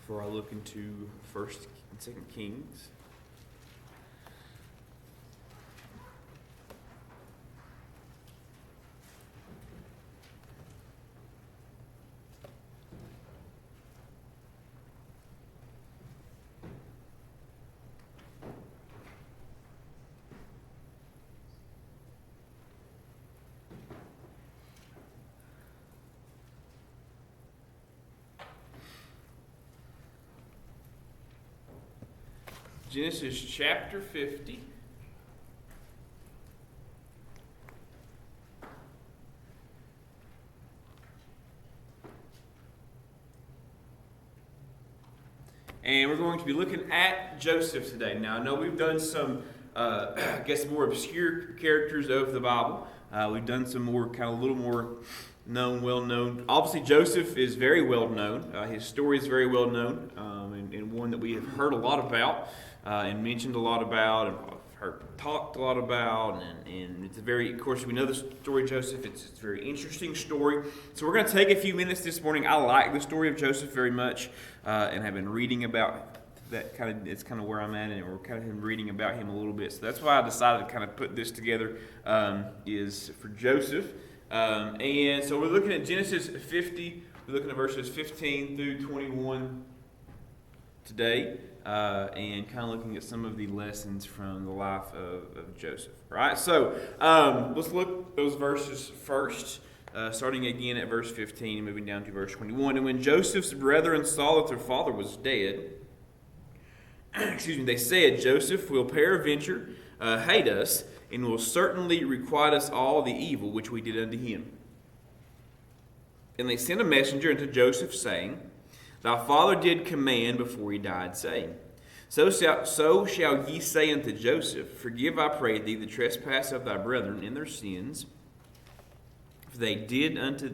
before I look into 1st and 2nd Kings. Genesis chapter 50. And we're going to be looking at Joseph today. Now, I know we've done some, I guess, more obscure characters of the Bible. We've done some more, kind of a little more known, well-known. Obviously, Joseph is very well-known. His story is very well-known, and one that we have heard a lot about and mentioned a lot about, and heard talked a lot about. And it's a very, of course, we know the story of Joseph. It's a very interesting story. So we're going to take a few minutes this morning. I like the story of Joseph very much, and have been reading about that kind of. It's kind of where I'm at, and we're kind of reading about him a little bit. So that's why I decided to kind of put this together. Is for Joseph. And so we're looking at Genesis 50. We're looking at verses 15 through 21 today, and kind of looking at some of the lessons from the life of Joseph. All right, so let's look at those verses first, starting again at verse 15 and moving down to verse 21. And when Joseph's brethren saw that their father was dead, they said, Joseph will peradventure hate us, and will certainly requite us all the evil which we did unto him. And they sent a messenger unto Joseph, saying, Thy father did command before he died, saying, So shall ye say unto Joseph, Forgive, I pray thee, the trespass of thy brethren in their sins, for they did unto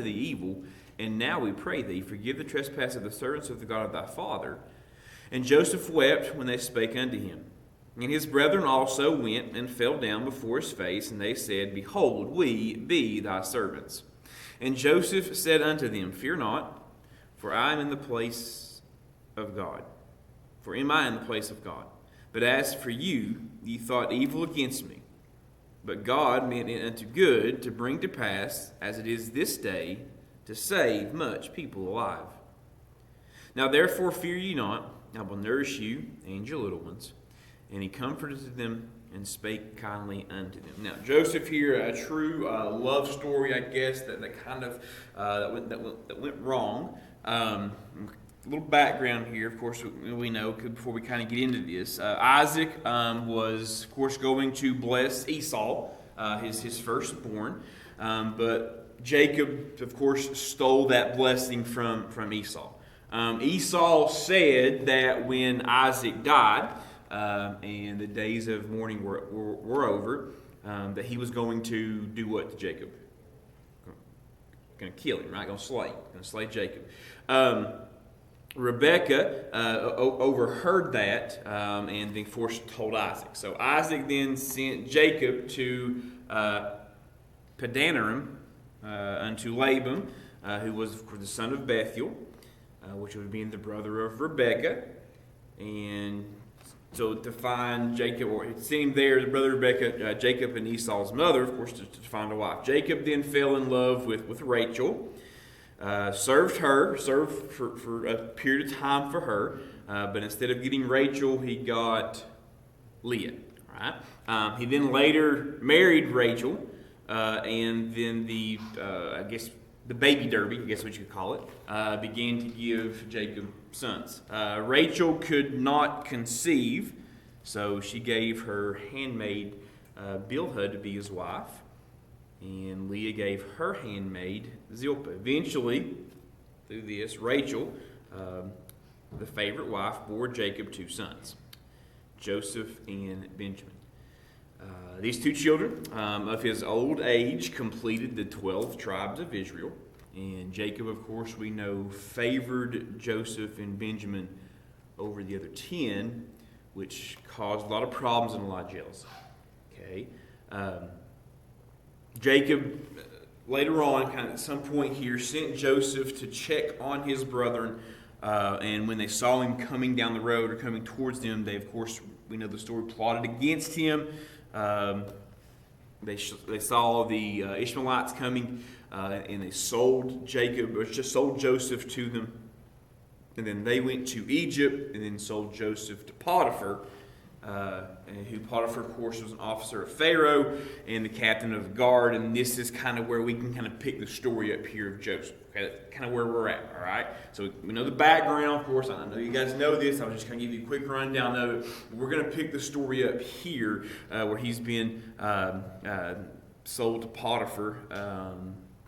thee evil, and now we pray thee, forgive the trespass of the servants of the God of thy father. And Joseph wept when they spake unto him. And his brethren also went and fell down before his face, and they said, Behold, we be thy servants. And Joseph said unto them, Fear not, for I am in the place of God. For am I in the place of God? But as for you, ye thought evil against me. But God meant it unto good, to bring to pass, as it is this day, to save much people alive. Now therefore fear ye not, I will nourish you and your little ones. And he comforted them and spake kindly unto them. Now, Joseph here, a true love story, I guess, that kind of that went wrong. A little background here, of course, we know before we kind of get into this. Isaac was, of course, going to bless Esau, his firstborn, but Jacob, of course, stole that blessing from Esau. Esau said that when Isaac died, and the days of mourning were over, that he was going to do what to Jacob? Going to kill him, right? Going to slay Jacob. Rebekah overheard that, and then told Isaac. So Isaac then sent Jacob to Padanaram unto Laban, who was the son of Bethuel, which would be the brother of Rebekah, and so to find Jacob, or it seemed there, the brother of Rebekah, Jacob and Esau's mother, of course, to find a wife. Jacob then fell in love with Rachel, served for a period of time for her, but instead of getting Rachel, he got Leah. Right? He then later married Rachel, and then the baby derby, I guess what you could call it, began to give Jacob sons. Rachel could not conceive, so she gave her handmaid Bilhah to be his wife, and Leah gave her handmaid Zilpah. Eventually, through this, Rachel, the favorite wife, bore Jacob 2 sons, Joseph and Benjamin. These 2 children of his old age completed the 12 tribes of Israel. And Jacob, of course, we know, favored Joseph and Benjamin over the other 10, which caused a lot of problems and a lot of jealousy. Okay. Jacob, later on, kind of at some point here, sent Joseph to check on his brethren And when they saw him coming down the road or coming towards them, they, of course, we know the story, plotted against him. They saw the Ishmaelites coming, and they sold Joseph to them. And then they went to Egypt and then sold Joseph to Potiphar, who Potiphar, of course, was an officer of Pharaoh and the captain of the guard. And this is kind of where we can kind of pick the story up here of Joseph. Okay, that's kind of where we're at, all right? So we know the background, of course. I know you guys know this. I was just going to give you a quick rundown of it. We're going to pick the story up here where he's been sold to Potiphar,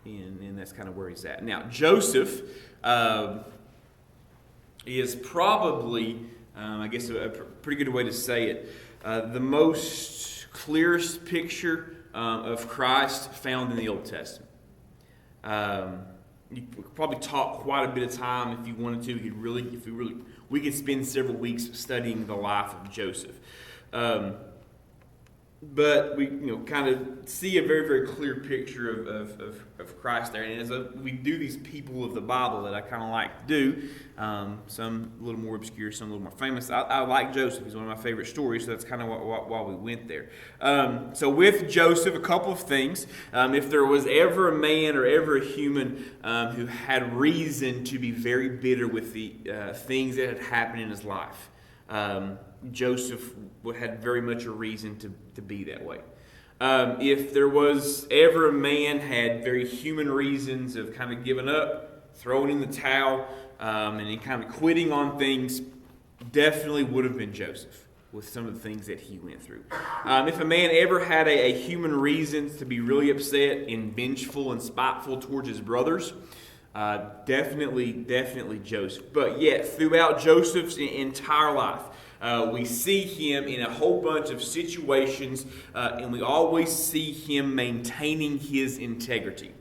and that's kind of where he's at. Now, Joseph is probably, I guess a pretty good way to say it, the most clearest picture of Christ found in the Old Testament. You could probably talk quite a bit of time if you wanted to. We could spend several weeks studying the life of Joseph. But we kind of see a very, very clear picture of Christ there. And as we do these people of the Bible that I kind of like to do, some a little more obscure, some a little more famous. I like Joseph. He's one of my favorite stories, so that's kind of why we went there. So with Joseph, a couple of things. If there was ever a man or ever a human who had reason to be very bitter with the things that had happened in his life, Joseph had very much a reason to be that way. If there was ever a man had very human reasons of kind of giving up, throwing in the towel, and then kind of quitting on things, definitely would have been Joseph with some of the things that he went through. If a man ever had a human reason to be really upset and vengeful and spiteful towards his brothers, definitely Joseph. But yet, throughout Joseph's entire life, we see him in a whole bunch of situations, and we always see him maintaining his integrity.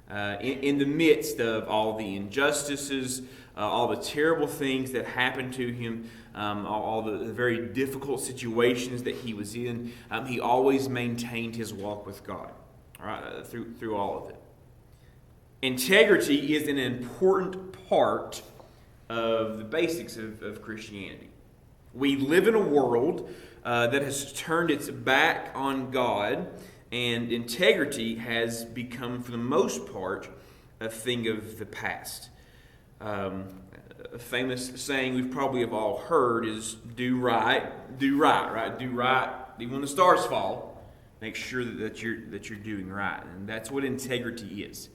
In the midst of all the injustices, all the terrible things that happened to him, all the very difficult situations that he was in, he always maintained his walk with God, all right, through all of it. Integrity is an important part of the basics of Christianity. We live in a world that has turned its back on God, and integrity has become, for the most part, a thing of the past. A famous saying we've probably have all heard is do right, right? Do right even when the stars fall. Make sure that you're doing right, and that's what integrity is.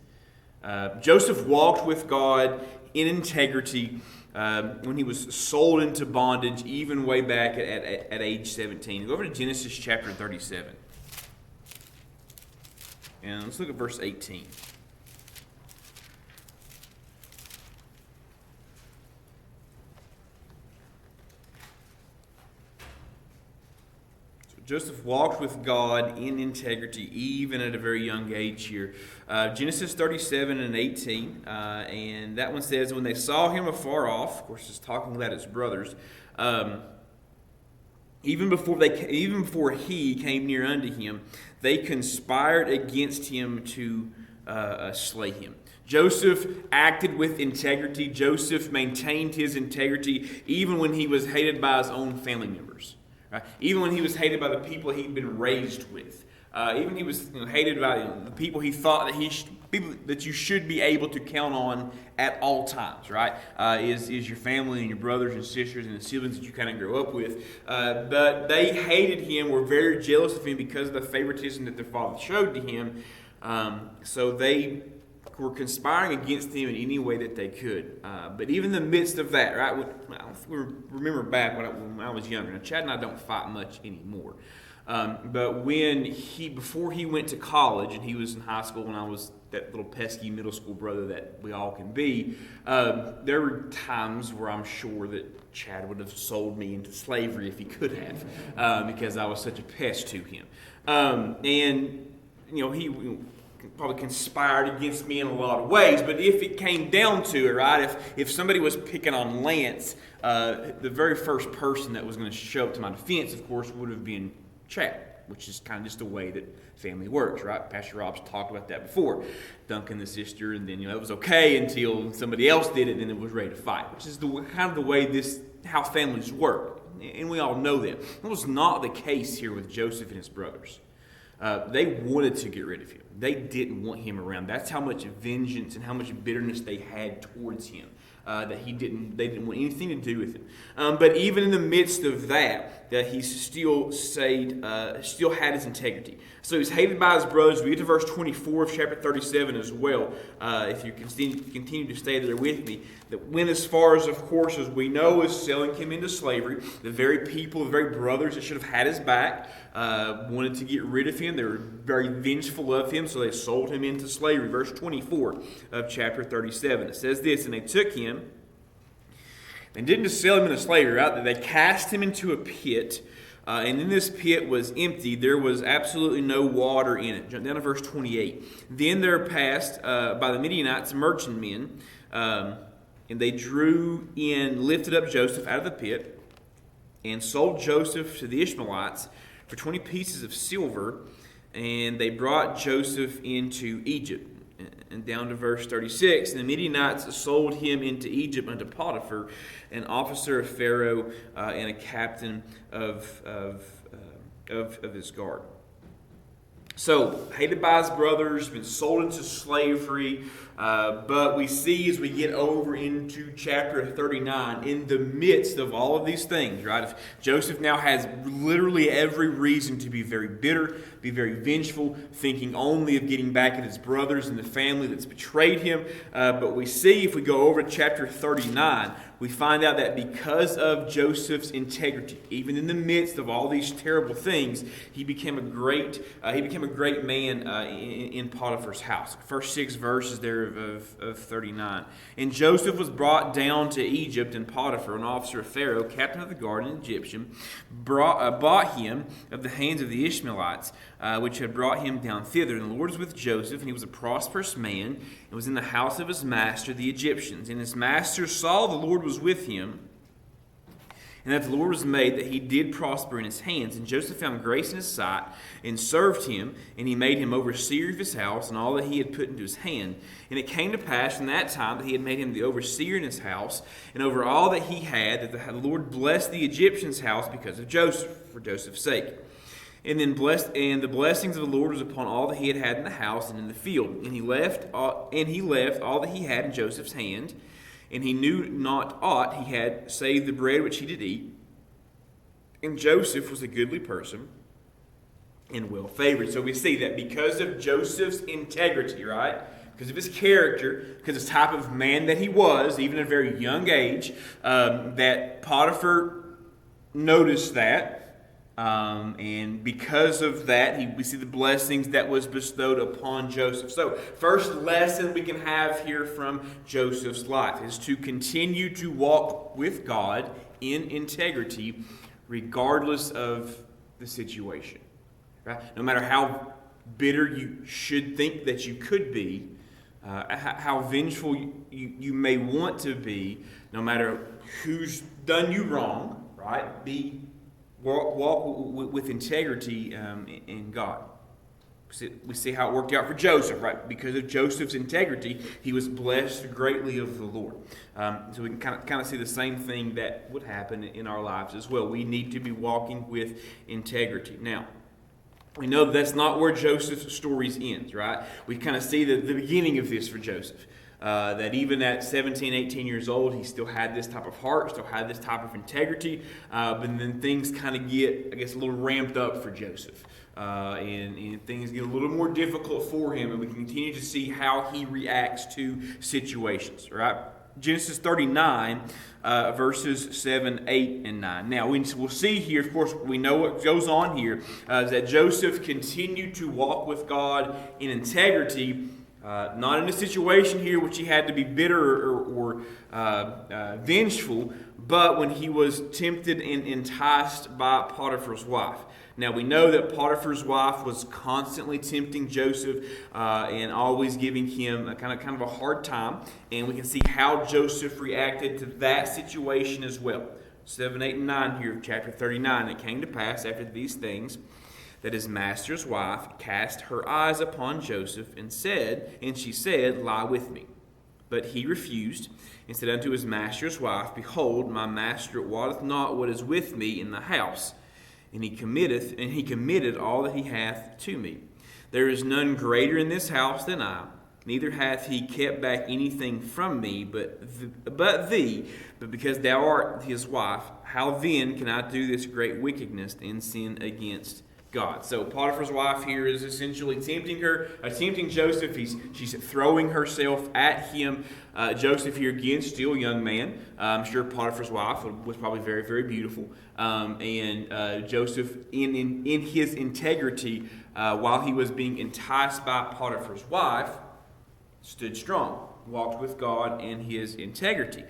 Joseph walked with God in integrity when he was sold into bondage, even way back at age 17. Go over to Genesis chapter 37. And let's look at verse 18. Joseph walked with God in integrity even at a very young age here. Genesis 37 and 18, and that one says, when they saw him afar off, of course, it's talking about his brothers, even before he came near unto him, they conspired against him to slay him. Joseph acted with integrity. Joseph maintained his integrity even when he was hated by his own family members. Right? Even when he was hated by the people he'd been raised with, even he was hated by the people he thought that people that you should be able to count on at all times. Right? Is your family and your brothers and sisters and the siblings that you kind of grow up with. But they hated him, were very jealous of him because of the favoritism that their father showed to him. So they were conspiring against him in any way that they could. But even in the midst of that, right? Remember back when I was younger. Now, Chad and I don't fight much anymore. But before he went to college, and he was in high school when I was that little pesky middle school brother that we all can be, there were times where I'm sure that Chad would have sold me into slavery if he could have, because I was such a pest to him. And he probably conspired against me in a lot of ways, but if it came down to it, right, if somebody was picking on Lance, the very first person that was going to show up to my defense, of course, would have been Chad. which is kind of just the way that family works, right? Pastor Rob's talked about that before. Duncan the sister, and then it was okay until somebody else did it, and it was ready to fight, which is kind of the way how families work, and we all know that. That was not the case here with Joseph and his brothers. They wanted to get rid of him. They didn't want him around. That's how much vengeance and how much bitterness they had towards him. They didn't want anything to do with him. But even in the midst of that he still had his integrity. So he's hated by his brothers. We get to verse 24 of chapter 37 as well. If you continue to stay there with me, that went as far as, of course, as we know, is selling him into slavery. The very people, the very brothers that should have had his back, wanted to get rid of him. They were very vengeful of him, so they sold him into slavery. Verse 24 of chapter 37. It says this, and they took him and didn't just sell him into slavery, right? They cast him into a pit, and in this pit was empty. There was absolutely no water in it. Jump down to verse 28. Then there passed by the Midianites merchantmen, and they lifted up Joseph out of the pit, and sold Joseph to the Ishmaelites for 20 pieces of silver, and they brought Joseph into Egypt. And down to verse 36, and the Midianites sold him into Egypt unto Potiphar, an officer of Pharaoh and a captain of his guard. So, hated by his brothers, been sold into slavery, but we see as we get over into chapter 39, in the midst of all of these things, right? If Joseph now has literally every reason to be very bitter, be very vengeful, thinking only of getting back at his brothers and the family that's betrayed him. But we see, if we go over to chapter 39, we find out that because of Joseph's integrity, even in the midst of all these terrible things, he became a great man in Potiphar's house. First 6 verses there of 39. And Joseph was brought down to Egypt, and Potiphar, an officer of Pharaoh, captain of the guard, an Egyptian, bought him of the hands of the Ishmaelites, which had brought him down thither. And the Lord was with Joseph, and he was a prosperous man, and was in the house of his master, the Egyptians. And his master saw the Lord was with him, and that the Lord was made that he did prosper in his hands. And Joseph found grace in his sight, and served him, and he made him overseer of his house, and all that he had put into his hand. And it came to pass from that time that he had made him the overseer in his house, and over all that he had, that the Lord blessed the Egyptian's house because of Joseph, for Joseph's sake. And then the blessings of the Lord was upon all that he had in the house and in the field. And he left all that he had in Joseph's hand, and he knew not aught he had save the bread which he did eat. And Joseph was a goodly person and well favored. So we see that because of Joseph's integrity, right? Because of his character, because of the type of man that he was, even at a very young age, that Potiphar noticed that. And because of that, we see the blessings that was bestowed upon Joseph. So, first lesson we can have here from Joseph's life is to continue to walk with God in integrity, regardless of the situation. Right? No matter how bitter you should think that you could be, how vengeful you may want to be, no matter who's done you wrong, right? Walk with integrity in God. We see how it worked out for Joseph, right? Because of Joseph's integrity, he was blessed greatly of the Lord. So we can kind of see the same thing that would happen in our lives as well. We need to be walking with integrity. Now, we know that's not where Joseph's stories ends, right? We kind of see the beginning of this for Joseph. That even at 17, 18 years old, he still had this type of heart, still had this type of integrity. But then things kind of get, I guess, a little ramped up for Joseph. And things get a little more difficult for him. And we continue to see how he reacts to situations, right? Genesis 39, verses 7, 8, and 9. Now, we'll see here, of course, we know what goes on here, is that Joseph continued to walk with God in integrity, not in a situation here which he had to be bitter or vengeful, but when he was tempted and enticed by Potiphar's wife. Now we know that Potiphar's wife was constantly tempting Joseph and always giving him a kind of a hard time, and we can see how Joseph reacted to that situation as well. 7, 8, and 9 here of chapter 39. It came to pass after these things that his master's wife cast her eyes upon Joseph and she said, Lie with me. But he refused, and said unto his master's wife, Behold, my master wotteth not what is with me in the house, and he committed all that he hath to me. There is none greater in this house than I, neither hath he kept back anything from me, but thee, but because thou art his wife. How then can I do this great wickedness and sin against God? So Potiphar's wife here is essentially tempting Joseph. She's throwing herself at him. Joseph here, again, still a young man. I'm sure Potiphar's wife was probably very, very beautiful. And Joseph, in his integrity, while he was being enticed by Potiphar's wife, stood strong, walked with God in his integrity,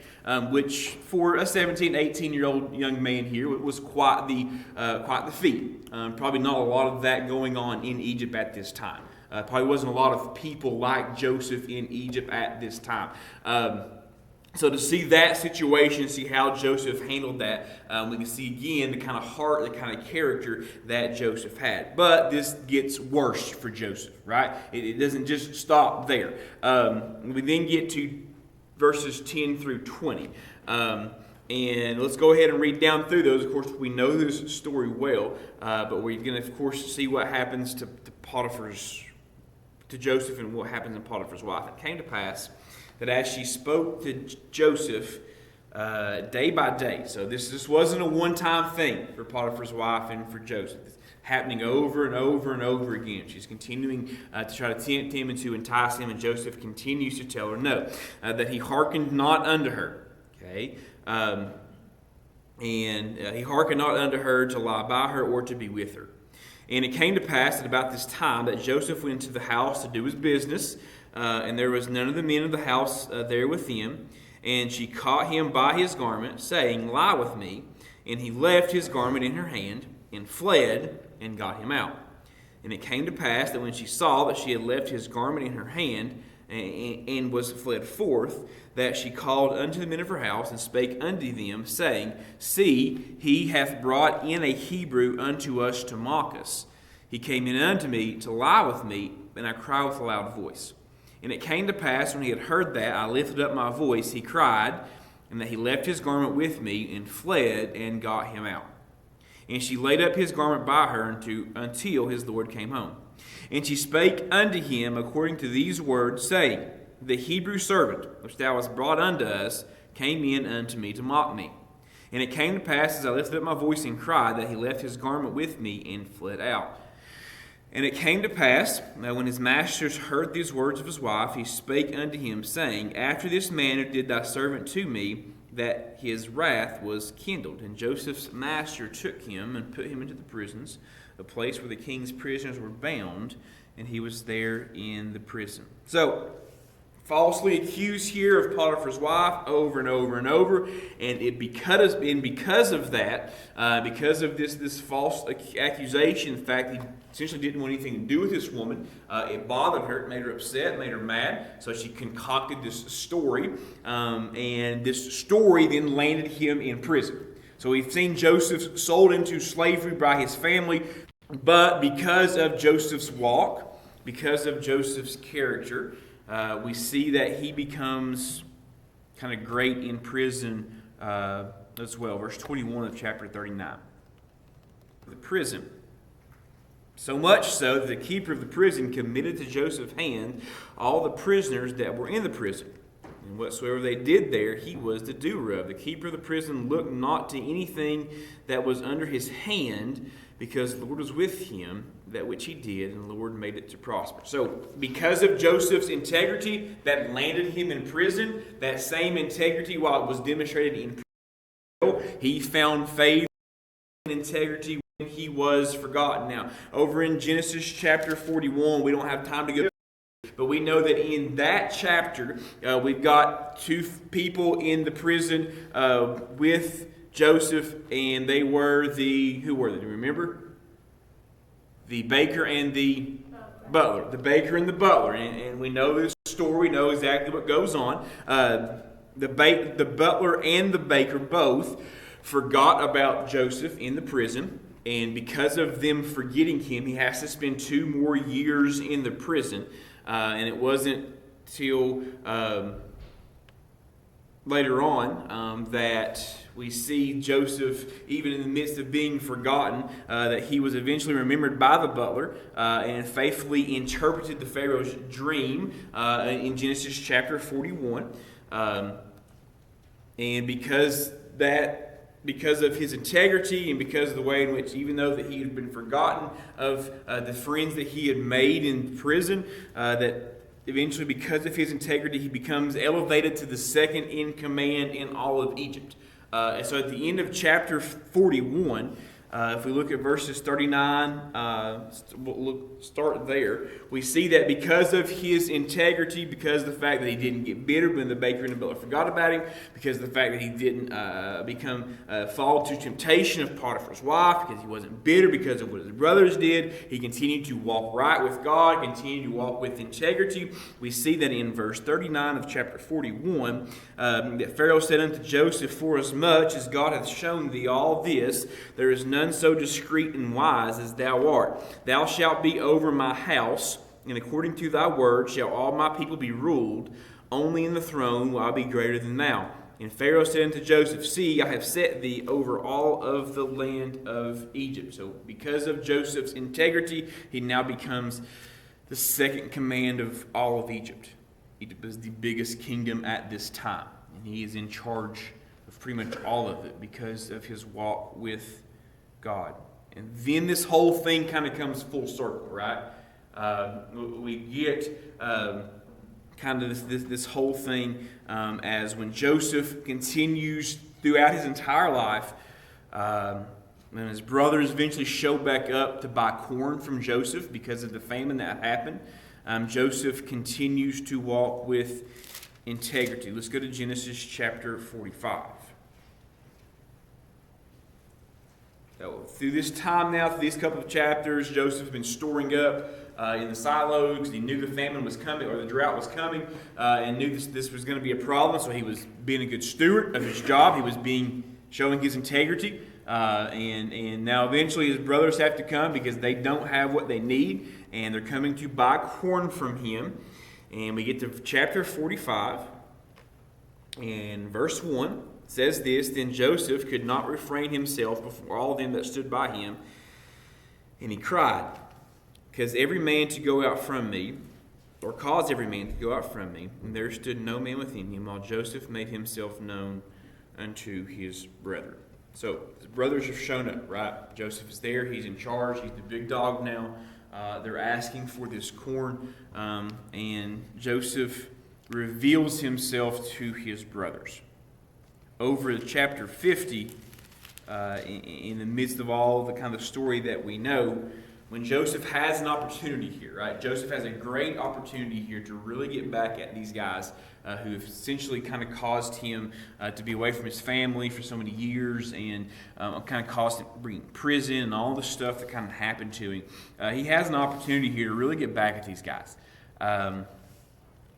which for a 17, 18-year-old young man here was quite the feat. Probably not a lot of that going on in Egypt at this time. Probably wasn't a lot of people like Joseph in Egypt at this time. So to see that situation, see how Joseph handled that, we can see again the kind of heart, the kind of character that Joseph had. But this gets worse for Joseph, right? It doesn't just stop there. We then get to verses 10 through 20. And let's go ahead and read down through those. Of course, we know this story well, but we're going to, of course, see what happens to Joseph and what happens in Potiphar's wife. It came to pass that as she spoke to Joseph day by day, so this wasn't a one-time thing for Potiphar's wife and for Joseph. It's happening over and over and over again. She's continuing to try to tempt him and to entice him, and Joseph continues to tell her no, that he hearkened not unto her. Okay, and he hearkened not unto her to lie by her or to be with her. And it came to pass at about this time that Joseph went into the house to do his business, and there was none of the men of the house there with him. And she caught him by his garment, saying, Lie with me. And he left his garment in her hand, and fled, and got him out. And it came to pass that when she saw that she had left his garment in her hand, and was fled forth, that she called unto the men of her house, and spake unto them, saying, See, he hath brought in a Hebrew unto us to mock us. He came in unto me to lie with me, and I cried with a loud voice. And it came to pass, when he had heard that, I lifted up my voice, he cried, and that he left his garment with me, and fled, and got him out. And she laid up his garment by her until his Lord came home. And she spake unto him according to these words, saying, The Hebrew servant, which thou hast brought unto us, came in unto me to mock me. And it came to pass, as I lifted up my voice and cried, that he left his garment with me, and fled out. And it came to pass, that when his masters heard these words of his wife, he spake unto him, saying, After this manner did thy servant to me, that his wrath was kindled. And Joseph's master took him and put him into the prisons, a place where the king's prisoners were bound, and he was there in the prison. So, falsely accused here of Potiphar's wife over and over and over, and because of that, because of this false accusation, in fact, he essentially didn't want anything to do with this woman. It bothered her, it made her upset, made her mad, so she concocted this story, and this story then landed him in prison. So we've seen Joseph sold into slavery by his family, but because of Joseph's walk, because of Joseph's character, we see that he becomes kind of great in prison as well. Verse 21 of chapter 39. The prison. So much so that the keeper of the prison committed to Joseph's hand all the prisoners that were in the prison. And whatsoever they did there, he was the doer of. The keeper of the prison looked not to anything that was under his hand, because the Lord was with him, that which he did, and the Lord made it to prosper. So, because of Joseph's integrity that landed him in prison, that same integrity, while it was demonstrated in prison, he found favor and integrity when he was forgotten. Now, over in Genesis chapter 41, we don't have time to go, but we know that in that chapter, we've got two people in the prison with Joseph, and they were who were they? Do you remember? The baker and the butler. The baker and the butler. And we know this story, we know exactly what goes on. The butler and the baker both forgot about Joseph in the prison. And because of them forgetting him, he has to spend 2 more years in the prison. And it wasn't till later on that we see Joseph, even in the midst of being forgotten, that he was eventually remembered by the butler and faithfully interpreted the Pharaoh's dream in Genesis chapter 41. And because of his integrity and because of the way in which, even though that he had been forgotten of the friends that he had made in prison, that eventually, because of his integrity, he becomes elevated to the second in command in all of Egypt. And so at the end of chapter 41, if we look at verses 39, we'll start there. We see that because of his integrity, because of the fact that he didn't get bitter when the baker and the butler forgot about him, because of the fact that he didn't fall to temptation of Potiphar's wife, because he wasn't bitter because of what his brothers did, he continued to walk right with God, continued to walk with integrity. We see that in verse 39 of chapter 41, that Pharaoh said unto Joseph, "Forasmuch as God hath shown thee all this, there is none so discreet and wise as thou art. Thou shalt be over my house, and according to thy word shall all my people be ruled. Only in the throne will I be greater than thou." And Pharaoh said unto Joseph, "See, I have set thee over all of the land of Egypt." So because of Joseph's integrity, he now becomes the second command of all of Egypt. Egypt is the biggest kingdom at this time, and he is in charge of pretty much all of it because of his walk with God. And then this whole thing kind of comes full circle, right? We get kind of this whole thing as when Joseph continues throughout his entire life, when his brothers eventually show back up to buy corn from Joseph because of the famine that happened, Joseph continues to walk with integrity. Let's go to Genesis chapter 45. So through this time now, through these couple of chapters, Joseph's been storing up in the silos because he knew the famine was coming, or the drought was coming, and knew this was going to be a problem. So he was being a good steward of his job. He was showing his integrity. And now eventually his brothers have to come because they don't have what they need, and they're coming to buy corn from him. And we get to chapter 45, and verse 1. Says this, "Then Joseph could not refrain himself before all them that stood by him, and he cried, Cause every man to go out from me, or cause every man to go out from me, and there stood no man within him, while Joseph made himself known unto his brethren." So his brothers have shown up, right? Joseph is there, he's in charge, he's the big dog now. They're asking for this corn, and Joseph reveals himself to his brothers. Over chapter 50, in the midst of all the kind of story that we know, when Joseph has an opportunity here, right? Joseph has a great opportunity here to really get back at these guys who have essentially kind of caused him to be away from his family for so many years, and kind of caused him being in prison and all the stuff that kind of happened to him. He has an opportunity here to really get back at these guys.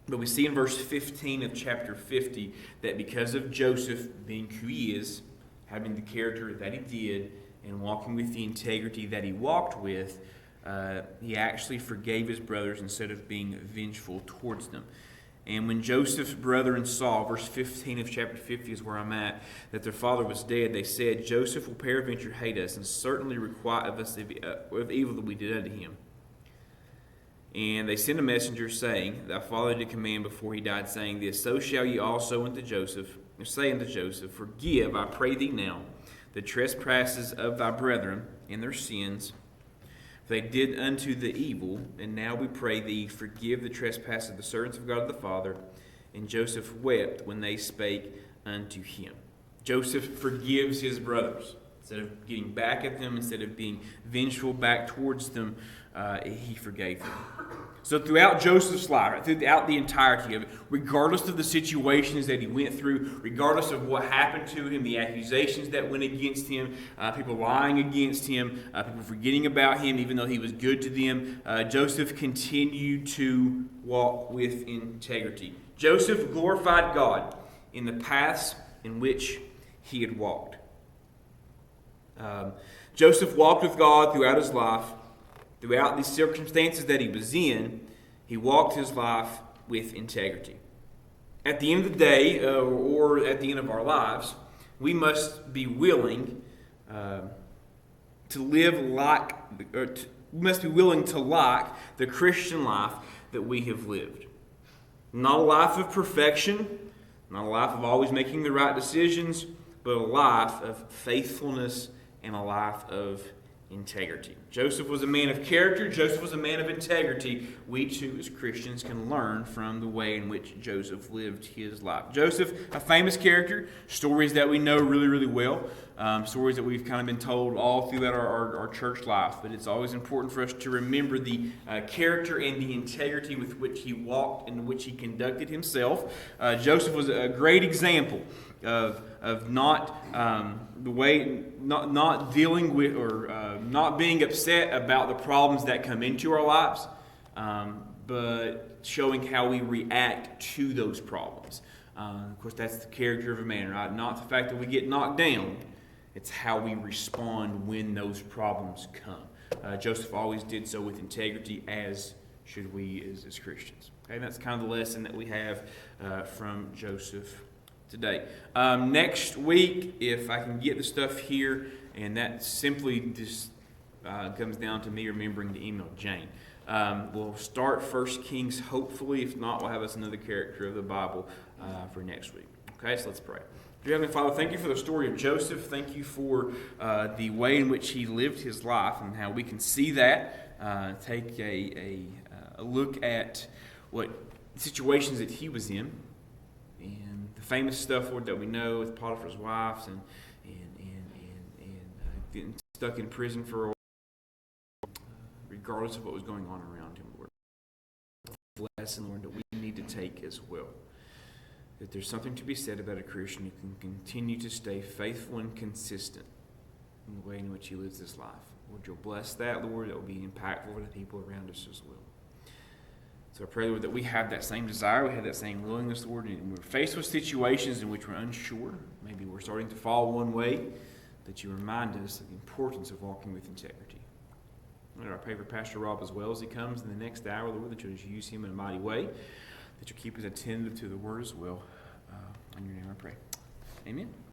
But we see in verse 15 of chapter 50 that because of Joseph being who he is, having the character that he did, and walking with the integrity that he walked with, he actually forgave his brothers instead of being vengeful towards them. And when Joseph's brethren saw, verse 15 of chapter 50 is where I'm at, that their father was dead, they said, "Joseph will peradventure hate us, and certainly requite of us of evil that we did unto him." And they sent a messenger, saying, "Thy father did command before he died, saying this, So shall ye also unto Joseph, or say unto Joseph, Forgive, I pray thee now, the trespasses of thy brethren and their sins. For they did unto the evil, and now we pray thee, forgive the trespass of the servants of God the Father." And Joseph wept when they spake unto him. Joseph forgives his brothers. Instead of getting back at them, instead of being vengeful back towards them, he forgave them. So throughout Joseph's life, throughout the entirety of it, regardless of the situations that he went through, regardless of what happened to him, the accusations that went against him, people lying against him, people forgetting about him even though he was good to them, Joseph continued to walk with integrity. Joseph glorified God in the paths in which he had walked. Joseph walked with God throughout his life. Throughout the circumstances that he was in, he walked his life with integrity. At the end of the day, or at the end of our lives, we must be willing to live like, we must be willing to like the Christian life that we have lived. Not a life of perfection, not a life of always making the right decisions, but a life of faithfulness and a life of integrity. Joseph was a man of character. Joseph was a man of integrity. We too, as Christians, can learn from the way in which Joseph lived his life. Joseph, a famous character, stories that we know really, really well, stories that we've kind of been told all throughout our church life. But it's always important for us to remember the character and the integrity with which he walked and which he conducted himself. Joseph was a great example of not not dealing with or not being upset about the problems that come into our lives, but showing how we react to those problems. Of course, that's the character of a man, right? Not the fact that we get knocked down. It's how we respond when those problems come. Joseph always did so with integrity, as should we as Christians. Okay, and that's kind of the lesson that we have from Joseph today. Next week, if I can get the stuff here, and that simply just comes down to me remembering to email Jane. We'll start 1 Kings, hopefully. If not, we'll have us another character of the Bible for next week. Okay, so let's pray. Dear Heavenly Father, thank you for the story of Joseph. Thank you for the way in which he lived his life and how we can see that, take a look at what situations that he was in, and the famous stuff, Lord, that we know with Potiphar's wives and getting stuck in prison for a while, regardless of what was going on around him, Lord. Lesson, Lord, that we need to take as well. That there's something to be said about a Christian who can continue to stay faithful and consistent in the way in which he lives his life. Lord, you'll bless that, Lord. That will be impactful to the people around us as well. So I pray, Lord, that we have that same desire, we have that same willingness, Lord, and we're faced with situations in which we're unsure. Maybe we're starting to fall one way, that you remind us of the importance of walking with integrity. Lord, I pray for Pastor Rob as well as he comes in the next hour, Lord, that you'll just use him in a mighty way, that you'll keep us attentive to the word as well. In your name I pray. Amen.